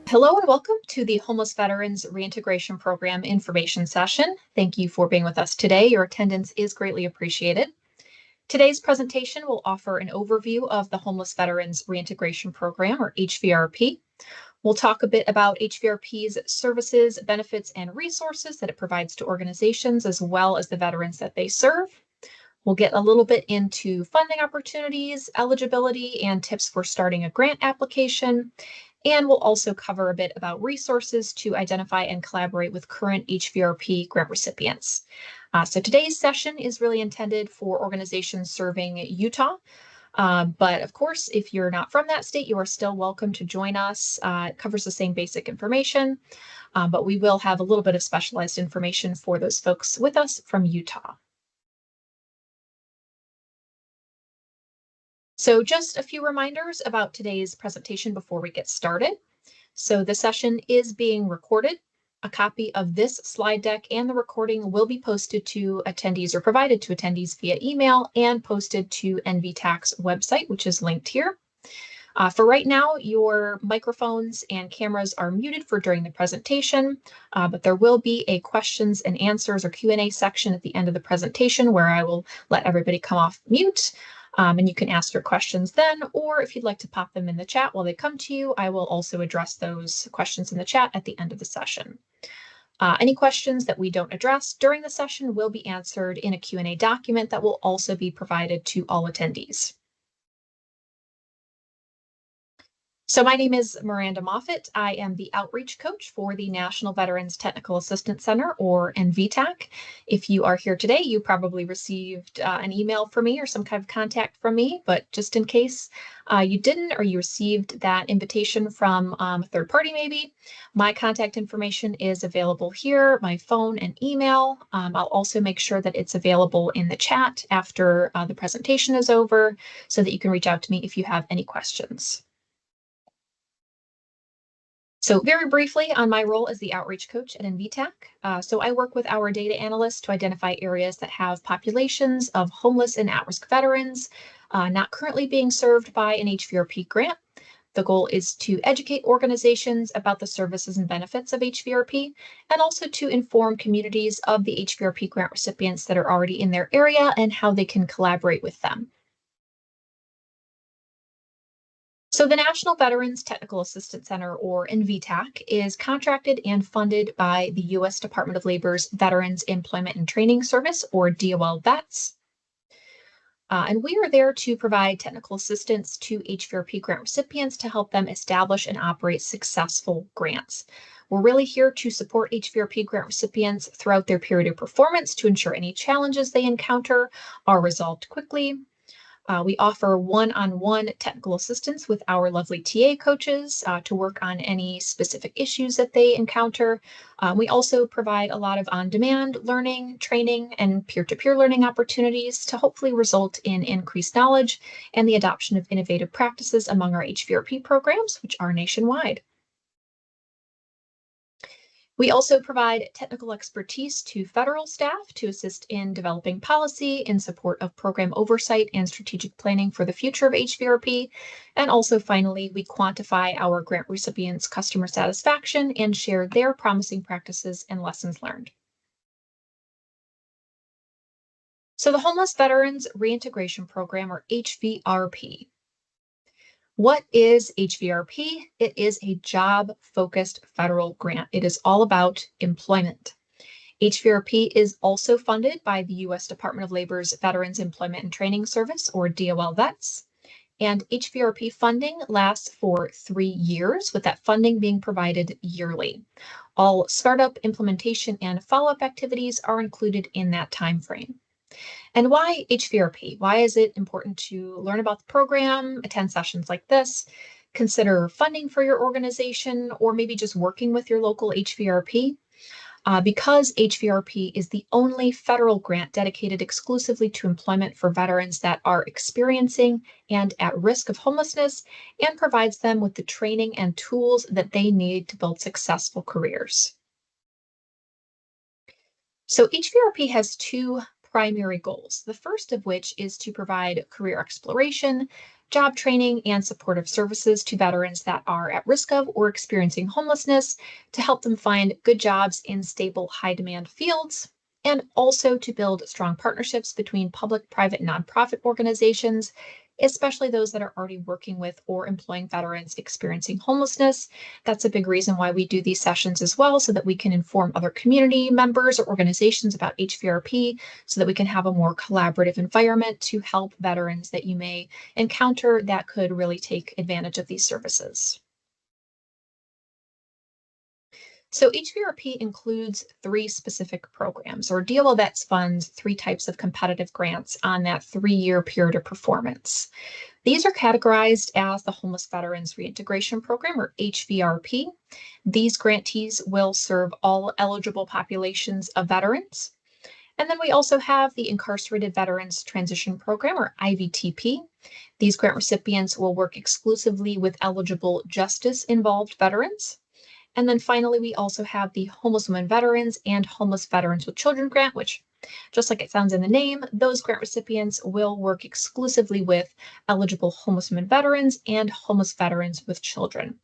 Hello and welcome to the Homeless Veterans Reintegration Program Information Session. Thank you for being with us today. Your attendance is greatly appreciated. Today's presentation will offer an overview of the Homeless Veterans Reintegration Program, or HVRP. We'll talk a bit about HVRP's services, benefits, and resources that it provides to organizations as well as the veterans that they serve. We'll get a little bit into funding opportunities, eligibility, and tips for starting a grant application. And we'll also cover a bit about resources to identify and collaborate with current HVRP grant recipients. So today's session is really intended for organizations serving Utah. But of course, if you're not from that state, you are still welcome to join us. It covers the same basic information, but we will have a little bit of specialized information for those folks with us from Utah. So just a few reminders about today's presentation before we get started. So the session is being recorded. A copy of this slide deck and the recording will be posted to attendees or provided to attendees via email and posted to NVTAC's website, which is linked here. For right now, your microphones and cameras are muted for during the presentation, but there will be a questions and answers or Q&A section at the end of the presentation where I will let everybody come off mute. And you can ask your questions then, or if you'd like to pop them in the chat while they come to you, I will also address those questions in the chat at the end of the session. Any questions that we don't address during the session will be answered in a Q&A document that will also be provided to all attendees. So my name is Miranda Moffett. I am the outreach coach for the National Veterans Technical Assistance Center, or NVTAC. If you are here today, you probably received an email from me or some kind of contact from me, but just in case you didn't, or you received that invitation from a third party maybe, my contact information is available here, my phone and email. I'll also make sure that it's available in the chat after the presentation is over so that you can reach out to me if you have any questions. So very briefly on my role as the outreach coach at NVTAC. So I work with our data analysts to identify areas that have populations of homeless and at-risk veterans not currently being served by an HVRP grant. The goal is to educate organizations about the services and benefits of HVRP and also to inform communities of the HVRP grant recipients that are already in their area and how they can collaborate with them. So the National Veterans Technical Assistance Center, or NVTAC, is contracted and funded by the U.S. Department of Labor's Veterans Employment and Training Service, or DOL VETS. And we are there to provide technical assistance to HVRP grant recipients to help them establish and operate successful grants. We're really here to support HVRP grant recipients throughout their period of performance to ensure any challenges they encounter are resolved quickly. We offer one-on-one technical assistance with our lovely TA coaches to work on any specific issues that they encounter. We also provide a lot of on-demand learning, training, and peer-to-peer learning opportunities to hopefully result in increased knowledge and the adoption of innovative practices among our HVRP programs, which are nationwide. We also provide technical expertise to federal staff to assist in developing policy in support of program oversight and strategic planning for the future of HVRP. And also, finally, we quantify our grant recipients' customer satisfaction and share their promising practices and lessons learned. So the Homeless Veterans Reintegration Program, or HVRP. What is HVRP? It is a job-focused federal grant. It is all about employment. HVRP is also funded by the U.S. Department of Labor's Veterans Employment and Training Service, or DOL VETS. And HVRP funding lasts for 3 years, with that funding being provided yearly. All startup, implementation, and follow-up activities are included in that time frame. And why HVRP? Why is it important to learn about the program, attend sessions like this, consider funding for your organization, or maybe just working with your local HVRP? Because HVRP is the only federal grant dedicated exclusively to employment for veterans that are experiencing and at risk of homelessness, and provides them with the training and tools that they need to build successful careers. So HVRP has 2 primary goals, the first of which is to provide career exploration, job training and supportive services to veterans that are at risk of or experiencing homelessness to help them find good jobs in stable, high demand fields, and also to build strong partnerships between public, private, and nonprofit organizations, especially those that are already working with or employing veterans experiencing homelessness. That's a big reason why we do these sessions as well, so that we can inform other community members or organizations about HVRP, so that we can have a more collaborative environment to help veterans that you may encounter that could really take advantage of these services. So HVRP includes three specific programs, or DOL Vets funds three types of competitive grants on that 3-year period of performance. These are categorized as the Homeless Veterans Reintegration Program, or HVRP. These grantees will serve all eligible populations of veterans. And then we also have the Incarcerated Veterans Transition Program, or IVTP. These grant recipients will work exclusively with eligible justice-involved veterans. And then finally, we also have the Homeless Women Veterans and Homeless Veterans with Children grant, which, just like it sounds in the name, those grant recipients will work exclusively with eligible homeless women veterans and homeless veterans with children.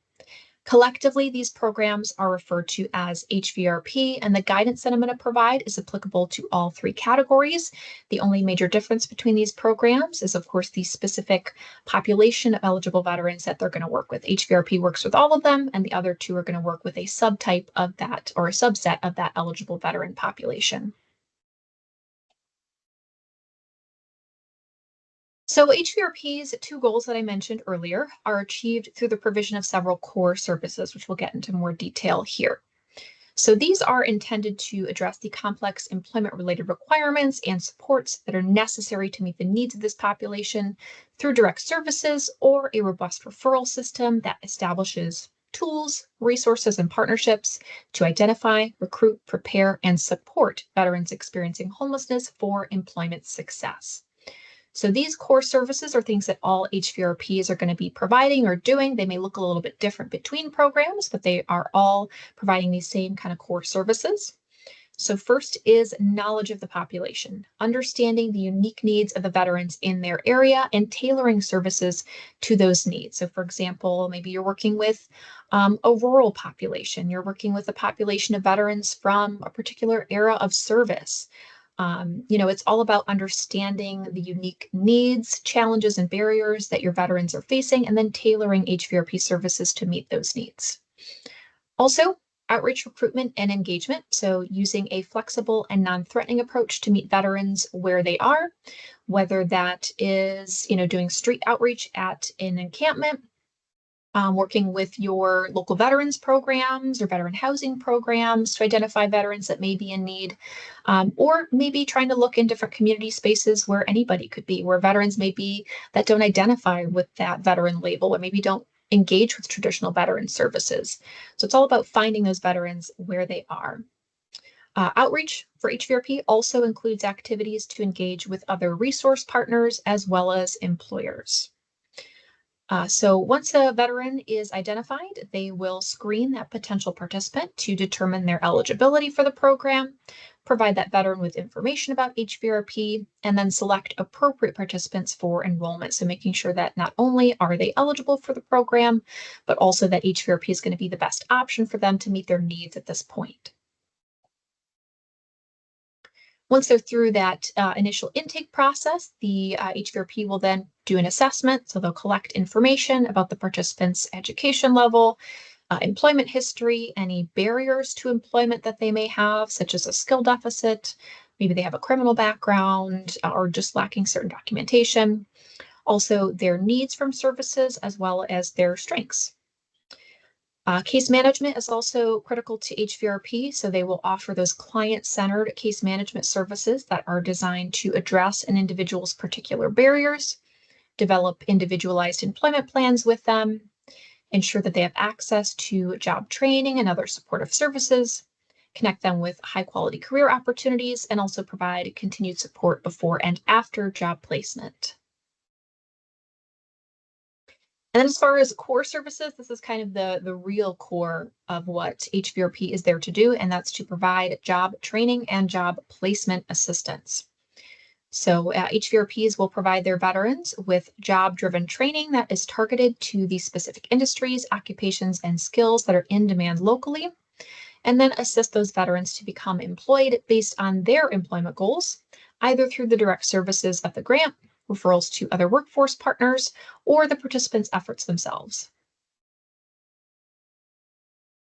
Collectively, these programs are referred to as HVRP, and the guidance that I'm going to provide is applicable to all three categories. The only major difference between these programs is, of course, the specific population of eligible veterans that they're going to work with. HVRP works with all of them, and the other two are going to work with a subtype of that, or a subset of that eligible veteran population. So HVRP's two goals that I mentioned earlier are achieved through the provision of several core services, which we'll get into more detail here. So these are intended to address the complex employment-related requirements and supports that are necessary to meet the needs of this population through direct services or a robust referral system that establishes tools, resources, and partnerships to identify, recruit, prepare, and support veterans experiencing homelessness for employment success. So these core services are things that all HVRPs are going to be providing or doing. They may look a little bit different between programs, but they are all providing these same kind of core services. So first is knowledge of the population, understanding the unique needs of the veterans in their area and tailoring services to those needs. So for example, maybe you're working with a rural population, you're working with a population of veterans from a particular era of service. It's all about understanding the unique needs, challenges, and barriers that your veterans are facing, and then tailoring HVRP services to meet those needs. Also, outreach, recruitment, and engagement. So using a flexible and non-threatening approach to meet veterans where they are, whether that is, doing street outreach at an encampment, working with your local veterans programs or veteran housing programs to identify veterans that may be in need, or maybe trying to look in different community spaces where anybody could be, where veterans may be that don't identify with that veteran label, or maybe don't engage with traditional veteran services. So it's all about finding those veterans where they are. Outreach for HVRP also includes activities to engage with other resource partners as well as employers. So once a veteran is identified, they will screen that potential participant to determine their eligibility for the program, provide that veteran with information about HVRP, and then select appropriate participants for enrollment. So making sure that not only are they eligible for the program, but also that HVRP is going to be the best option for them to meet their needs at this point. Once they're through that initial intake process, the HVRP will then do an assessment. So they'll collect information about the participant's education level, employment history, any barriers to employment that they may have, such as a skill deficit. Maybe they have a criminal background or just lacking certain documentation. Also, their needs from services as well as their strengths. Case management is also critical to HVRP, so they will offer those client-centered case management services that are designed to address an individual's particular barriers, develop individualized employment plans with them, ensure that they have access to job training and other supportive services, connect them with high-quality career opportunities, and also provide continued support before and after job placement. And then as far as core services, this is kind of the real core of what HVRP is there to do, and that's to provide job training and job placement assistance. So HVRPs will provide their veterans with job-driven training that is targeted to the specific industries, occupations, and skills that are in demand locally, and then assist those veterans to become employed based on their employment goals, either through the direct services of the grant, referrals to other workforce partners, or the participants' efforts themselves.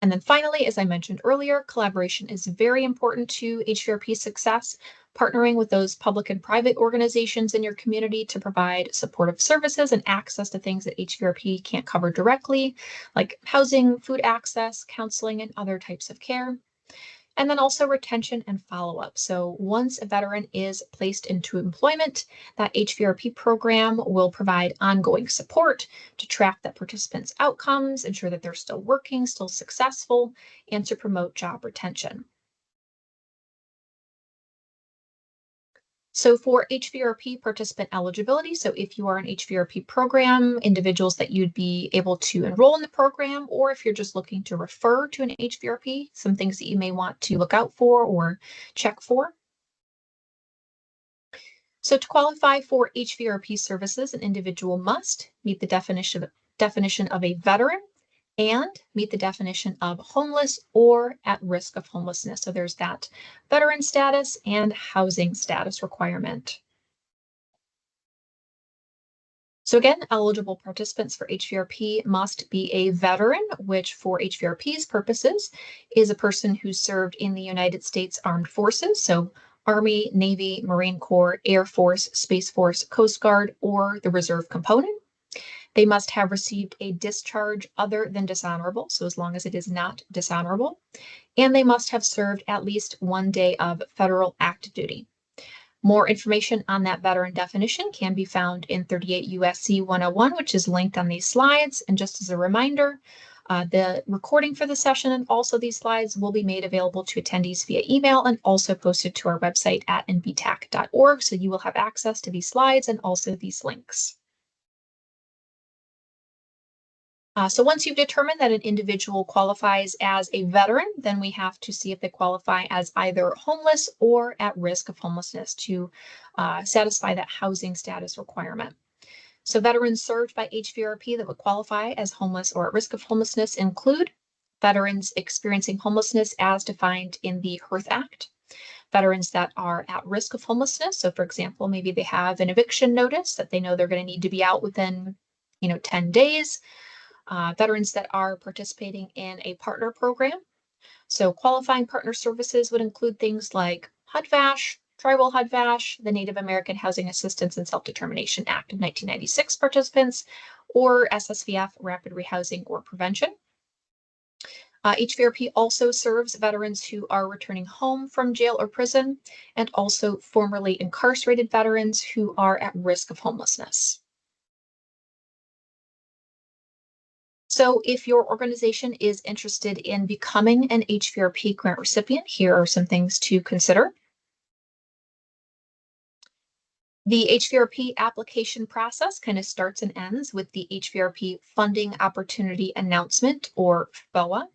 And then finally, as I mentioned earlier, collaboration is very important to HVRP success, partnering with those public and private organizations in your community to provide supportive services and access to things that HVRP can't cover directly, like housing, food access, counseling, and other types of care. And then also retention and follow-up. So once a veteran is placed into employment, that HVRP program will provide ongoing support to track that participants' outcomes, ensure that they're still working, still successful, and to promote job retention. So for HVRP participant eligibility, so if you are an HVRP program, individuals that you'd be able to enroll in the program, or if you're just looking to refer to an HVRP, some things that you may want to look out for or check for. So to qualify for HVRP services, an individual must meet the definition of a veteran and meet the definition of homeless or at risk of homelessness. So there's that veteran status and housing status requirement. So again, eligible participants for HVRP must be a veteran, which for HVRP's purposes is a person who served in the United States Armed Forces, so Army, Navy, Marine Corps, Air Force, Space Force, Coast Guard, or the Reserve component. They must have received a discharge other than dishonorable, so as long as it is not dishonorable, and they must have served at least 1 day of federal active duty. More information on that veteran definition can be found in 38 USC 101, which is linked on these slides. And just as a reminder, the recording for the session and also these slides will be made available to attendees via email and also posted to our website at nvtac.org. So you will have access to these slides and also these links. So once you've determined that an individual qualifies as a veteran, then we have to see if they qualify as either homeless or at risk of homelessness to satisfy that housing status requirement. So veterans served by HVRP that would qualify as homeless or at risk of homelessness include veterans experiencing homelessness as defined in the HERTH Act, veterans that are at risk of homelessness. So for example, maybe they have an eviction notice that they know they're going to need to be out within 10 days. Veterans that are participating in a partner program. So qualifying partner services would include things like HUD-VASH, Tribal HUD-VASH, the Native American Housing Assistance and Self-Determination Act of 1996 participants, or SSVF, Rapid Rehousing or Prevention. HVRP also serves veterans who are returning home from jail or prison, and also formerly incarcerated veterans who are at risk of homelessness. So if your organization is interested in becoming an HVRP grant recipient, here are some things to consider. The HVRP application process kind of starts and ends with the HVRP Funding Opportunity Announcement, or FOA.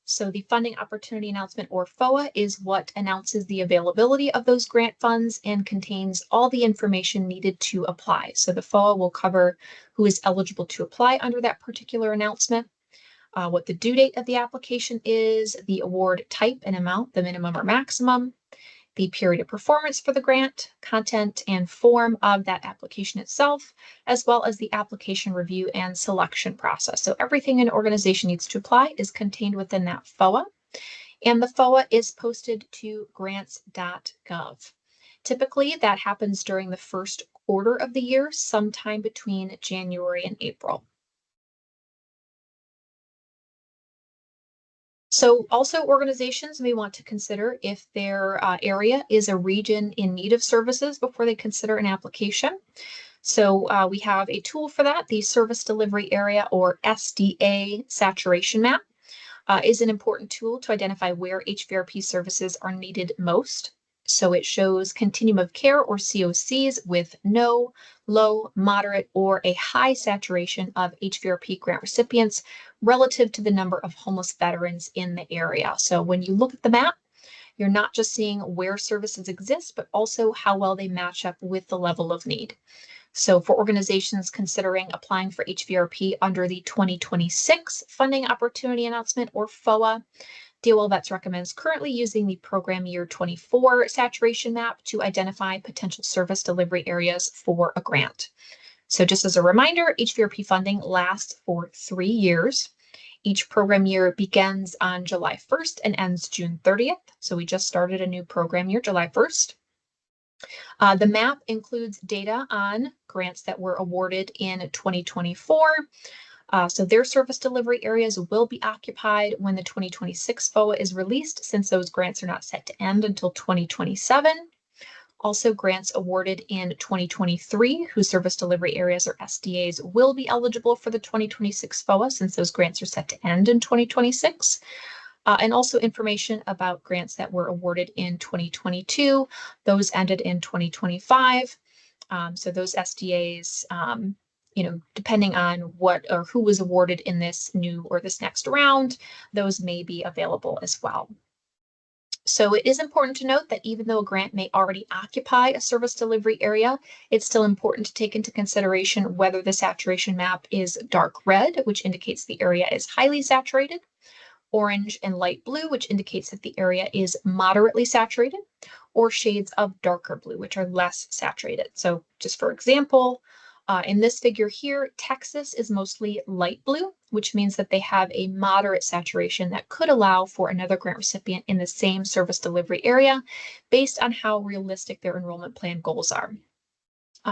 So the Funding Opportunity Announcement, or FOA, is what announces the availability of those grant funds and contains all the information needed to apply. So the FOA will cover who is eligible to apply under that particular announcement, what the due date of the application is, the award type and amount, the minimum or maximum, the period of performance for the grant, content and form of that application itself, as well as the application review and selection process. So everything an organization needs to apply is contained within that FOA, and the FOA is posted to grants.gov. Typically, that happens during the first quarter of the year, sometime between January and April. So also organizations may want to consider if their area is a region in need of services before they consider an application. So we have a tool for that. The Service Delivery Area, or SDA Saturation Map, is an important tool to identify where HVRP services are needed most. So it shows continuum of care, or COCs, with no, low, moderate, or a high saturation of HVRP grant recipients relative to the number of homeless veterans in the area. So when you look at the map, You're not just seeing where services exist, but also how well they match up with the level of need. So for organizations considering applying for HVRP under the 2026 Funding Opportunity Announcement, or FOA, DOL Vets recommends currently using the program year 24 saturation map to identify potential service delivery areas for a grant. So just as a reminder, HVRP funding lasts for 3 years. Each program year begins on July 1st and ends June 30th. So we just started a new program year, July 1st. The map includes data on grants that were awarded in 2024. So their service delivery areas will be occupied when the 2026 FOA is released, since those grants are not set to end until 2027. Also, grants awarded in 2023 whose service delivery areas or SDAs will be eligible for the 2026 FOA, since those grants are set to end in 2026. And also information about grants that were awarded in 2022. Those ended in 2025. So those SDAs, depending on what or who was awarded in this new or this next round, those may be available as well. So it is important to note that even though a grant may already occupy a service delivery area, it's still important to take into consideration whether the saturation map is dark red, which indicates the area is highly saturated, orange and light blue, which indicates that the area is moderately saturated, or shades of darker blue, which are less saturated. So just for example, in this figure here, Texas is mostly light blue, which means that they have a moderate saturation that could allow for another grant recipient in the same service delivery area based on how realistic their enrollment plan goals are.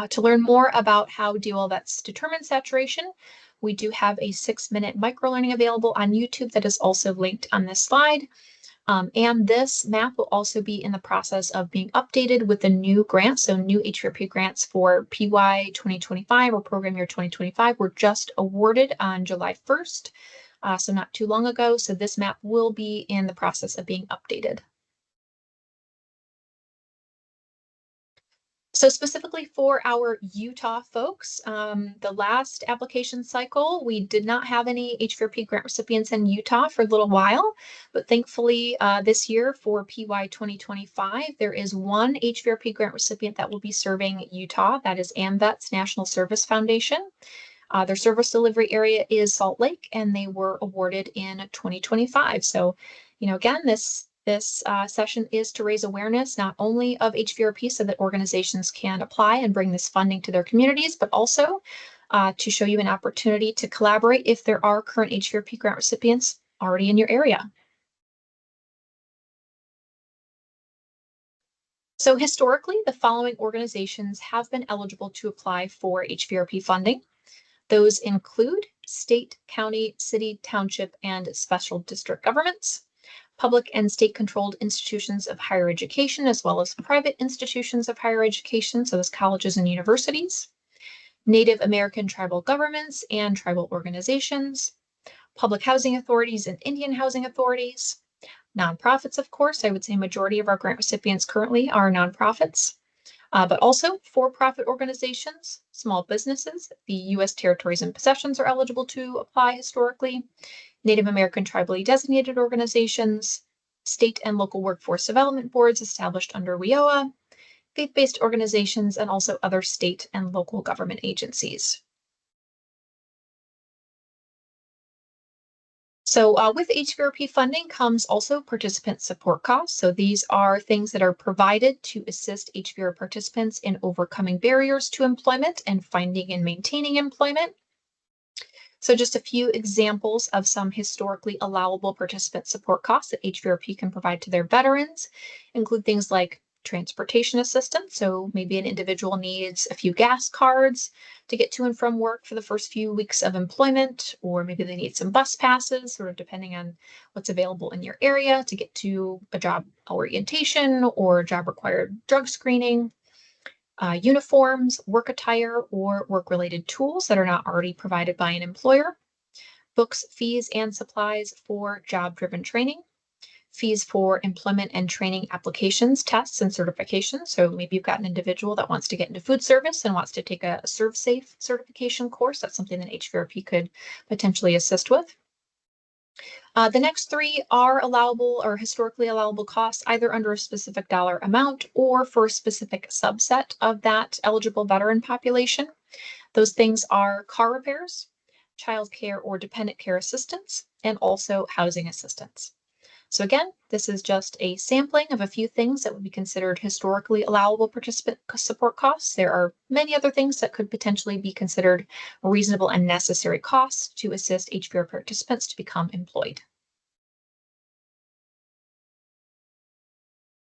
To learn more about how DOL Vets determine saturation, we do have a 6-minute microlearning available on YouTube that is also linked on this slide. And this map will also be in the process of being updated with the new grants. So new HVRP grants for PY 2025 or program year 2025 were just awarded on July 1st, so not too long ago. So this map will be in the process of being updated. So specifically for our Utah folks, the last application cycle, we did not have any HVRP grant recipients in Utah for a little while, but thankfully this year for PY 2025, there is one HVRP grant recipient that will be serving Utah. That is AMVETS National Service Foundation. Their service delivery area is Salt Lake, and they were awarded in 2025. So, again, this session is to raise awareness not only of HVRP so that organizations can apply and bring this funding to their communities, but also to show you an opportunity to collaborate if there are current HVRP grant recipients already in your area. So historically, the following organizations have been eligible to apply for HVRP funding. Those include state, county, city, township, and special district governments, public and state-controlled institutions of higher education, as well as private institutions of higher education, so as colleges and universities, Native American tribal governments and tribal organizations, public housing authorities and Indian housing authorities, nonprofits, of course. I would say majority of our grant recipients currently are nonprofits, but also for-profit organizations, small businesses. The U.S. territories and possessions are eligible to apply historically, Native American tribally designated organizations, state and local workforce development boards established under WIOA, faith-based organizations, and also other state and local government agencies. So with HVRP funding comes also participant support costs. So these are things that are provided to assist HVR participants in overcoming barriers to employment and finding and maintaining employment. So just a few examples of some historically allowable participant support costs that HVRP can provide to their veterans include things like transportation assistance. So maybe an individual needs a few gas cards to get to and from work for the first few weeks of employment, or maybe they need some bus passes, sort of depending on what's available in your area to get to a job orientation or job required drug screening. Uniforms, work attire, or work-related tools that are not already provided by an employer, books, fees, and supplies for job-driven training, fees for employment and training applications, tests, and certifications. So maybe you've got an individual that wants to get into food service and wants to take a ServSafe certification course. That's something that HVRP could potentially assist with. The next three are allowable or historically allowable costs, either under a specific dollar amount or for a specific subset of that eligible veteran population. Those things are car repairs, child care or dependent care assistance, and also housing assistance. So again, this is just a sampling of a few things that would be considered historically allowable participant support costs. There are many other things that could potentially be considered reasonable and necessary costs to assist HVR participants to become employed.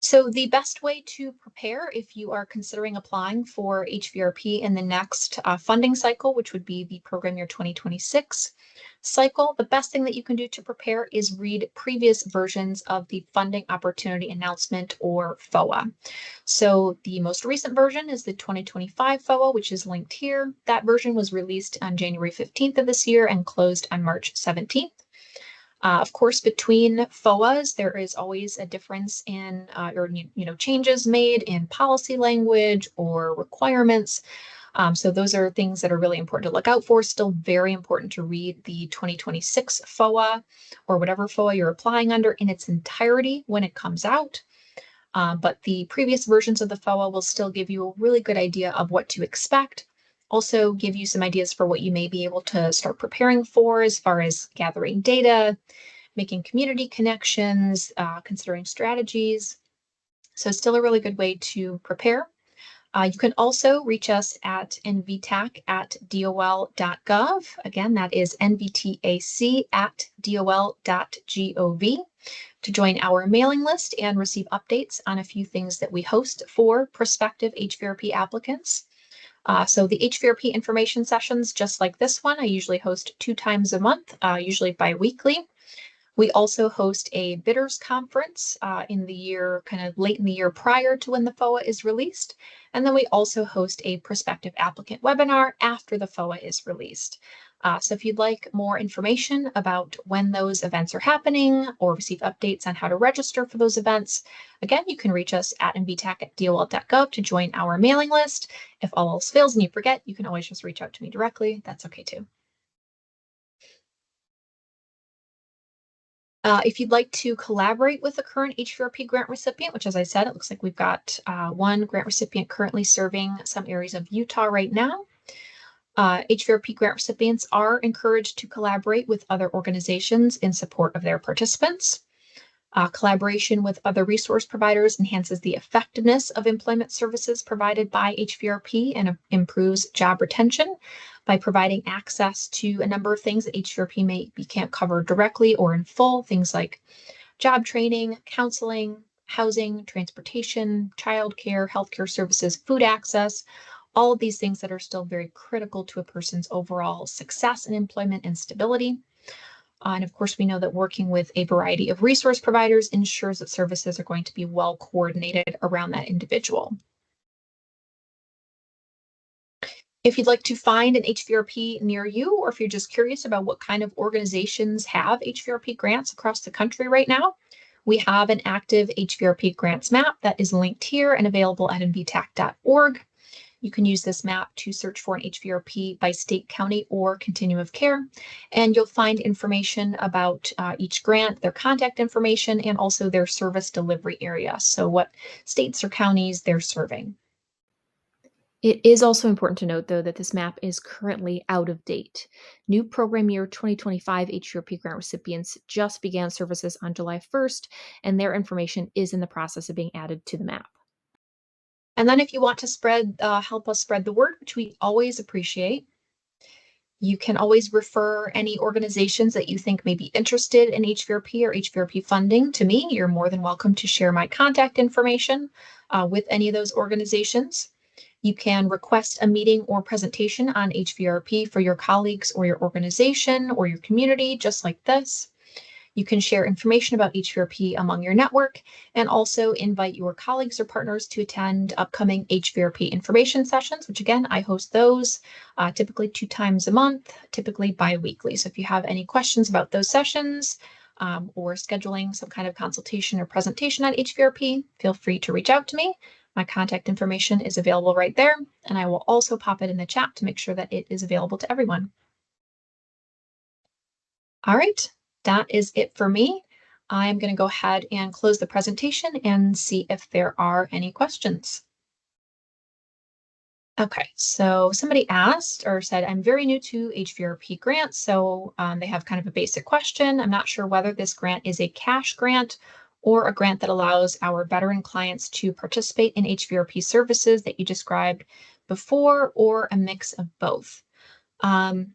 So the best way to prepare if you are considering applying for HVRP in the next funding cycle, which would be the program year 2026 cycle, the best thing that you can do to prepare is read previous versions of the funding opportunity announcement, or FOA. So the most recent version is the 2025 FOA, which is linked here. That version was released on January 15th of this year and closed on March 17th. Of course, between FOAs, there is always a difference in, or changes made in policy language or requirements. So those are things that are really important to look out for. Still very important to read the 2026 FOA or whatever FOA you're applying under in its entirety when it comes out. But the previous versions of the FOA will still give you a really good idea of what to expect. Also give you some ideas for what you may be able to start preparing for as far as gathering data, making community connections, considering strategies. So still a really good way to prepare. You can also reach us at nvtac@dol.gov. Again, that is nvtac@dol.gov to join our mailing list and receive updates on a few things that we host for prospective HVRP applicants. So the HVRP information sessions, just like this one, I usually host 2 times a month, usually bi-weekly. We also host a bidders conference in the year, kind of late in the year prior to when the FOA is released. And then we also host a prospective applicant webinar after the FOA is released. So if you'd like more information about when those events are happening or receive updates on how to register for those events, again, you can reach us at nvtac@dol.gov to join our mailing list. If all else fails and you forget, you can always just reach out to me directly. That's okay too. If you'd like to collaborate with a current HVRP grant recipient, which, as I said, it looks like we've got one grant recipient currently serving some areas of Utah right now. HVRP grant recipients are encouraged to collaborate with other organizations in support of their participants. Collaboration with other resource providers enhances the effectiveness of employment services provided by HVRP and improves job retention by providing access to a number of things that HVRP maybe can't cover directly or in full, things like job training, counseling, housing, transportation, childcare, healthcare services, food access, all of these things that are still very critical to a person's overall success in employment and stability. And of course, we know that working with a variety of resource providers ensures that services are going to be well coordinated around that individual. If you'd like to find an HVRP near you, or if you're just curious about what kind of organizations have HVRP grants across the country right now, we have an active HVRP grants map that is linked here and available at nvtac.org. You can use this map to search for an HVRP by state, county, or continuum of care, and you'll find information about each grant, their contact information, and also their service delivery area, so what states or counties they're serving. It is also important to note, though, that this map is currently out of date. New program year 2025 HVRP grant recipients just began services on July 1st, and their information is in the process of being added to the map. And then if you want to help us spread the word, which we always appreciate, you can always refer any organizations that you think may be interested in HVRP or HVRP funding to me. You're more than welcome to share my contact information with any of those organizations. You can request a meeting or presentation on HVRP for your colleagues or your organization or your community, just like this. You can share information about HVRP among your network and also invite your colleagues or partners to attend upcoming HVRP information sessions, which again, I host those typically 2 times a month, typically bi-weekly. So if you have any questions about those sessions or scheduling some kind of consultation or presentation on HVRP, feel free to reach out to me. My contact information is available right there, and I will also pop it in the chat to make sure that it is available to everyone. All right. that is it for me. I'm going to go ahead and close the presentation and see if there are any questions. Okay, so somebody asked or said, I'm very new to HVRP grants, so they have kind of a basic question. I'm not sure whether this grant is a cash grant or a grant that allows our veteran clients to participate in HVRP services that you described before, or a mix of both. I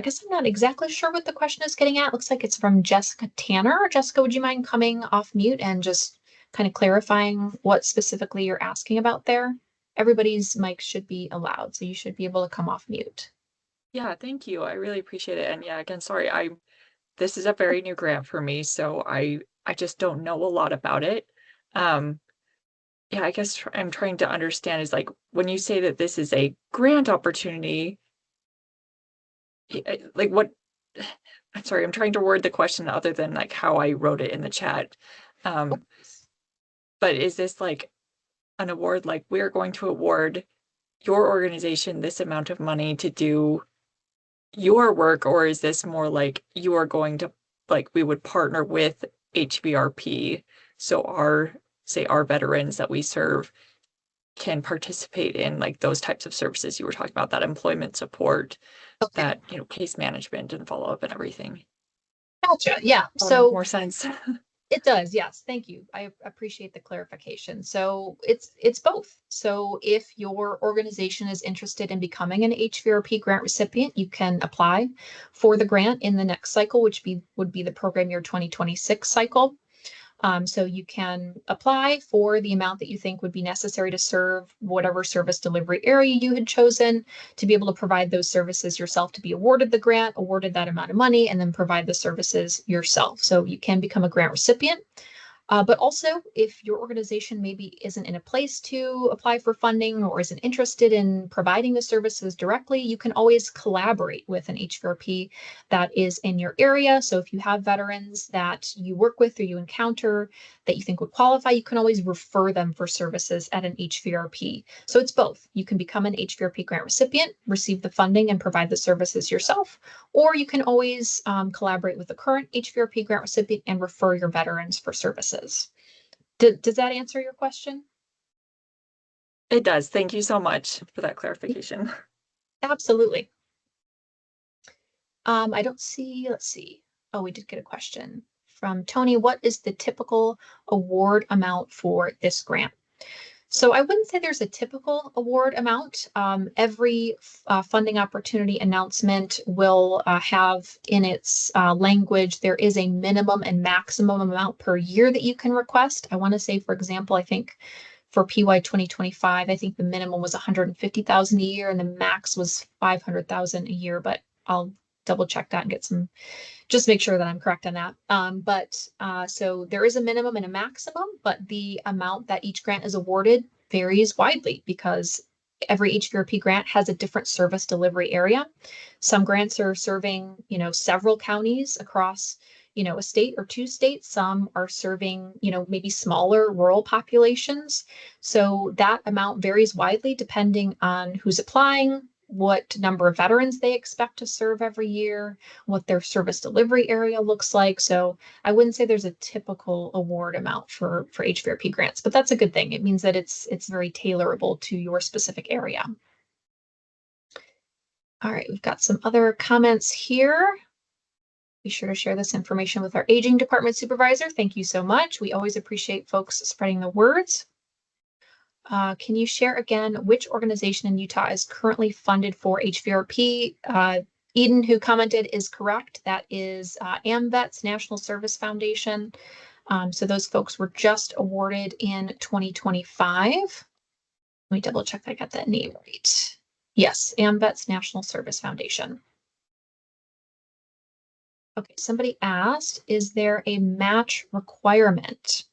guess I'm not exactly sure what the question is getting at. Looks like it's from Jessica Tanner. Jessica, would you mind coming off mute and just kind of clarifying what specifically you're asking about there? Everybody's mic should be allowed, so you should be able to come off mute. Yeah, thank you. I really appreciate it. And yeah, again, sorry, this is a very new grant for me, so I just don't know a lot about it. Um, yeah, I guess I'm trying to understand is like when you say that this is a grant opportunity, like what I'm sorry, I'm trying to word the question other than like how I wrote it in the chat. Um, but is this like an award, like we're going to award your organization this amount of money to do your work, or is this more like you are going to, like, we would partner with HVRP, so our veterans that we serve can participate in like those types of services you were talking about, that employment support, Okay, that, case management and follow-up and everything. gotcha. Yeah, That'll make so more sense. it does, yes. Thank you. I appreciate the clarification. So it's both. So if your organization is interested in becoming an HVRP grant recipient, you can apply for the grant in the next cycle, which would be the program year 2026 cycle. So you can apply for the amount that you think would be necessary to serve whatever service delivery area you had chosen, to be able to provide those services yourself, to be awarded the grant, awarded that amount of money, and then provide the services yourself. So you can become a grant recipient. But also, if your organization maybe isn't in a place to apply for funding or isn't interested in providing the services directly, you can always collaborate with an HVRP that is in your area. So if you have veterans that you work with or you encounter that you think would qualify, you can always refer them for services at an HVRP. So it's both. You can become an HVRP grant recipient, receive the funding, and provide the services yourself, or you can always collaborate with the current HVRP grant recipient and refer your veterans for services. Does that answer your question? It does. Thank you so much for that clarification. Absolutely. I don't see, let's see. Oh, we did get a question from Tony. What is the typical award amount for this grant? So I wouldn't say there's a typical award amount. Every funding opportunity announcement will have in its language, there is a minimum and maximum amount per year that you can request. I want to say, for example, I think for PY 2025, I think the minimum was 150,000 a year and the max was 500,000 a year, but I'll double check that and get some, just make sure that I'm correct on that. So there is a minimum and a maximum, but the amount that each grant is awarded varies widely because every HVRP grant has a different service delivery area. Some grants are serving, several counties across, a state or two states. Some are serving, maybe smaller rural populations. So that amount varies widely depending on who's applying, what number of veterans they expect to serve every year, what their service delivery area looks like. So I wouldn't say there's a typical award amount for HVRP grants, but that's a good thing. It means that it's very tailorable to your specific area. All right, we've got some other comments here. Be sure to share this information with our aging department supervisor. Thank you so much. We always appreciate folks spreading the words. Can you share again which organization in Utah is currently funded for HVRP? Eden, who commented, is correct. That is AMVET's National Service Foundation. So those folks were just awarded in 2025. Let me double check I got that name right. Yes, AMVET's National Service Foundation. Okay, somebody asked, is there a match requirement?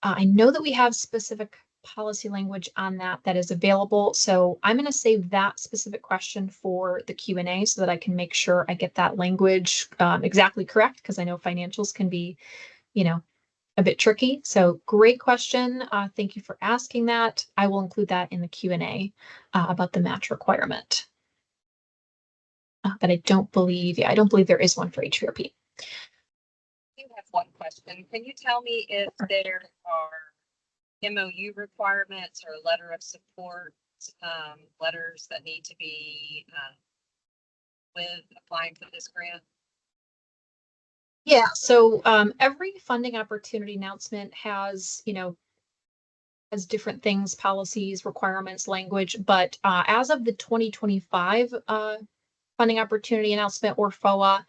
I know that we have specific policy language on that is available. So I'm going to save that specific question for the Q&A so that I can make sure I get that language exactly correct, because I know financials can be, a bit tricky. So great question. Thank you for asking that. I will include that in the Q&A about the match requirement. But I don't believe there is one for HVRP. I do have one question. Can you tell me if there are MOU requirements or letter of support, letters that need to be with applying for this grant? Yeah, so every funding opportunity announcement has, has different things, policies, requirements, language, but as of the 2025 funding opportunity announcement, or FOA,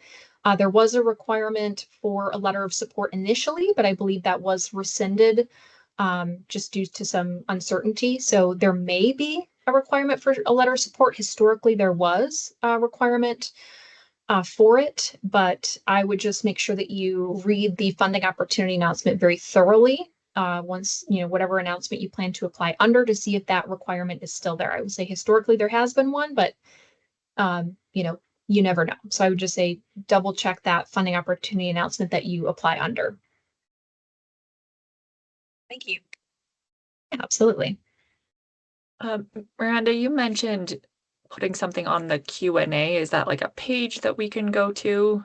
there was a requirement for a letter of support initially, but I believe that was rescinded just due to some uncertainty. So there may be a requirement for a letter of support. Historically, there was a requirement for it, but I would just make sure that you read the funding opportunity announcement very thoroughly once, whatever announcement you plan to apply under, to see if that requirement is still there. I would say historically there has been one, but you never know. So I would just say double check that funding opportunity announcement that you apply under. Thank you. Yeah, absolutely. Miranda, you mentioned putting something on the Q&A. Is that like a page that we can go to?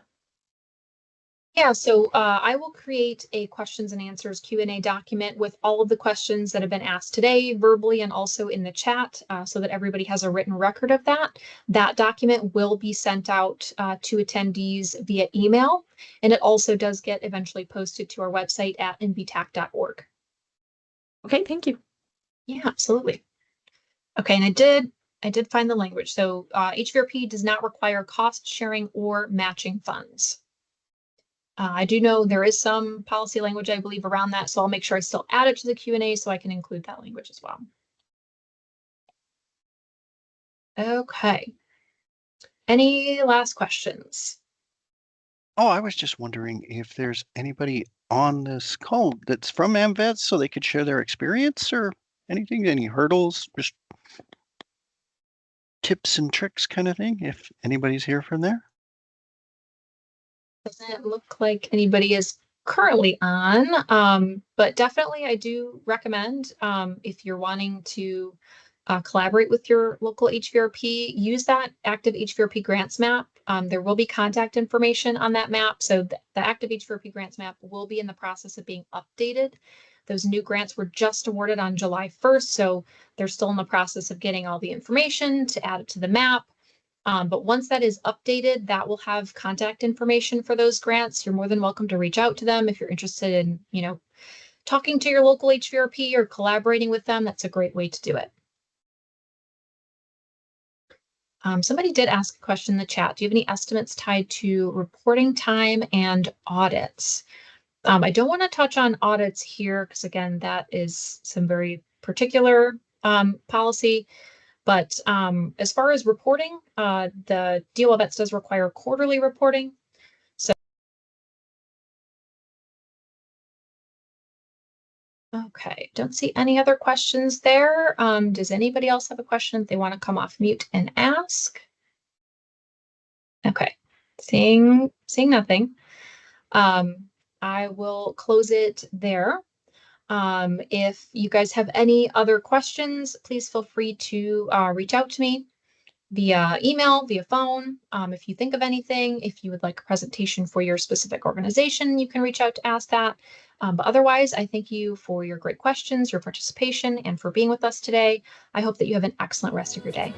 Yeah, so I will create a questions and answers Q&A document with all of the questions that have been asked today, verbally and also in the chat, so that everybody has a written record of that. That document will be sent out to attendees via email, and it also does get eventually posted to our website at nvtac.org. Okay, thank you. Yeah, absolutely. Okay, and I did find the language. So HVRP does not require cost sharing or matching funds. I do know there is some policy language, I believe, around that, so I'll make sure I still add it to the Q&A so I can include that language as well. Okay. Any last questions? Oh, I was just wondering if there's anybody on this call that's from AMVETS so they could share their experience or anything, any hurdles, just tips and tricks kind of thing, if anybody's here from there. Doesn't look like anybody is currently on, but definitely I do recommend if you're wanting to collaborate with your local HVRP, use that active HVRP grants map. There will be contact information on that map. So the active HVRP grants map will be in the process of being updated. Those new grants were just awarded on July 1st, so they're still in the process of getting all the information to add it to the map. But once that is updated, that will have contact information for those grants. You're more than welcome to reach out to them if you're interested in, talking to your local HVRP or collaborating with them. That's a great way to do it. Somebody did ask a question in the chat. Do you have any estimates tied to reporting time and audits? I don't want to touch on audits here because, again, that is some very particular policy. But as far as reporting, the DOL-VETS does require quarterly reporting. So, okay, don't see any other questions there. Does anybody else have a question they want to come off mute and ask? Okay, seeing nothing. I will close it there. If you guys have any other questions, please feel free to reach out to me via email, via phone. If you think of anything, if you would like a presentation for your specific organization, you can reach out to ask that. But otherwise, I thank you for your great questions, your participation, and for being with us today. I hope that you have an excellent rest of your day.